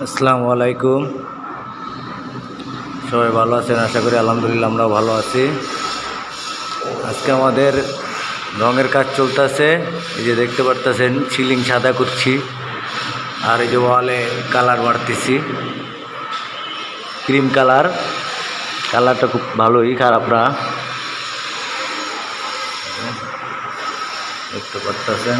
আসসালামু আলাইকুম। সবাই ভালো আছেন আশা করি। আলহামদুলিল্লাহ আমরাও ভালো আছি। আজকে আমাদের রঙের কাজ চলতেছে। এই যে দেখতে পারতেছেন সিলিং সাদা করছি, আর এই যে ওয়ালে কালার মারতেছি, ক্রিম কালার। কালারটা খুব ভালোই, খারাপ না। দেখতে পারতেছেন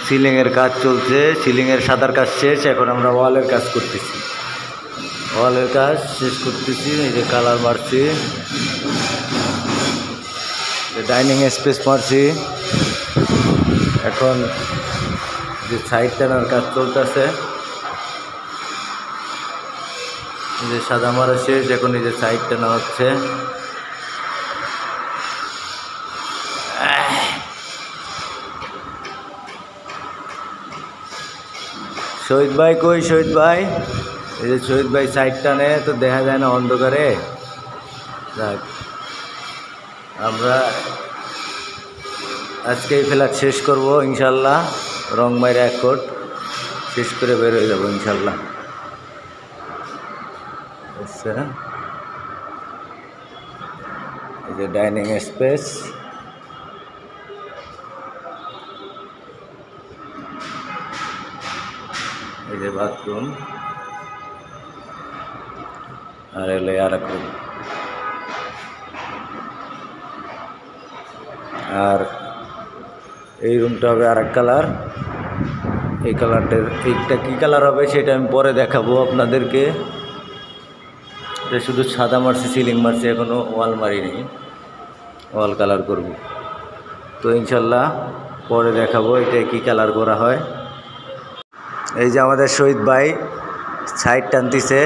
সিলিংয়ের কাজ চলছে। সিলিংয়ের সাদার কাজ শেষ, এখন আমরা ওয়ালের কাজ করতেছি। ওয়ালের কাজ শেষ করতেছি। এই যে কালার মারছি, ডাইনিং স্পেস মারছি। এখন যে সাইড টানার কাজ চলতেছে, যে সাদা মারা শেষ, এখন এই যে সাইড টানা হচ্ছে। শহীদ ভাই কই? শহীদ ভাই, এই যে শহীদ ভাই সাইড টানে, তো দেখা যায় না অন্ধকারে। যাক, আমরা আজকে এই ফ্ল্যাট শেষ করব ইনশাল্লাহ। রং মাইরে এক কোট শেষ করে বের হয়ে যাবো ইনশাল্লাহ। আচ্ছা, এই যে ডাইনিং স্পেস, এই যে বাথরুম, আর এলো আর এক রুম। আর এই রুমটা হবে আর এক কালার। এই কালারটার এইটা কী কালার হবে সেটা আমি পরে দেখাবো আপনাদেরকে। এটা শুধু সাদা মারছি, সিলিং মারছি, এখনও ওয়াল মারিনি। ওয়াল কালার করব, তো ইনশাল্লাহ পরে দেখাবো এটা কী কালার করা হয়। এই যে আমাদের শহীদ ভাই সাইড টানতেছে,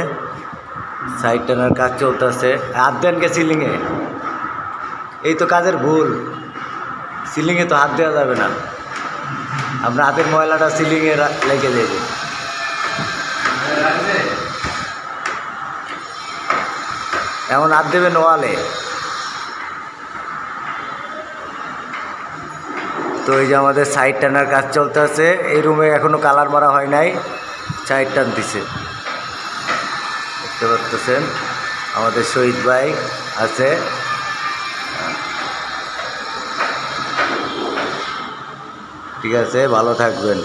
সাইড টানার কাজ চলতেছে। হাত দেন কে সিলিংয়ে? এই তো কাজের ভুল, সিলিংয়ে তো হাত দেওয়া যাবে না। আপনার হাতের ময়লাটা সিলিংয়ে লেগে যাবে। এমন হাত দেবেন ওয়ালে। তো এই যে আমাদের সাইড টানার কাজ চলতেছে। এই রুমে এখনো কালার মারা হয় নাই, সাইড টানতেছে। দেখতে পাচ্ছেন আমাদের শহীদ ভাই আছে। ঠিক আছে, ভালো থাকবেন।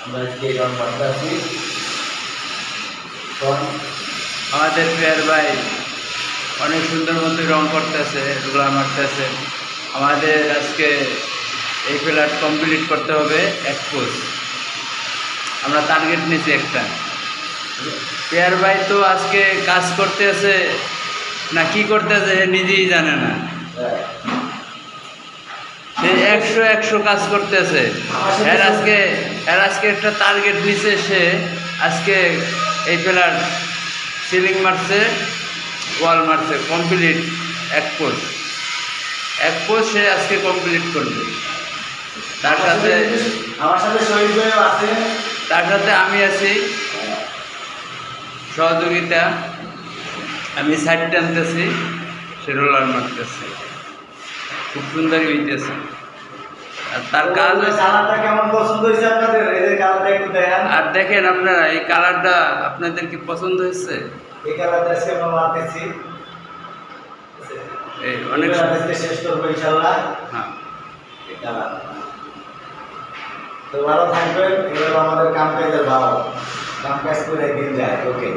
আমরা আজকে রং মারতেছি। আমাদের প্রিয়ার ভাই অনেক সুন্দর মতো রং করতেছে, রোলা মারতেছে। আমাদের আজকে এই ফ্ল্যাট কমপ্লিট করতে হবে 1 কোচ। আমরা টার্গেট নিয়েছি একটা। প্রিয়ার ভাই তো আজকে কাজ করতেছে না কি করতেছে নিজেই জানে না। সে 100 কাজ করতেছে। এর আজকে একটা টার্গেট নিছে। সে আজকে এই ফ্ল্যাট সিলিং মারছে, ওয়াল মারছে, কমপ্লিট 1 কোচ সে আজকে কমপ্লিট করবে। তার সাথে আমার সাথে শহীদ ভাইও আছে, তার সাথে আমি আছি সহযোগিতা। আমি সাইড টানতেছি, সে রোলার মারতেছে। খুব সুন্দর হইতেছে। আর তার কাজ কেমন পছন্দ হয়েছে আপনাদের? এই যে কালারটা একটু দেখেন। আর দেখেন আপনারা, এই কালারটা আপনাদের কি পছন্দ হয়েছে? এই কালারটা আজকে আমরা মারতেছি। এই অনেক আজকে শেষ করবো ইনশাআল্লাহ। হ্যাঁ, এই কালার। তো ভালো থাকবেন। এবার আমাদের কাম কাজের ভালো কাম কাজ করে দিন যায়। ওকে।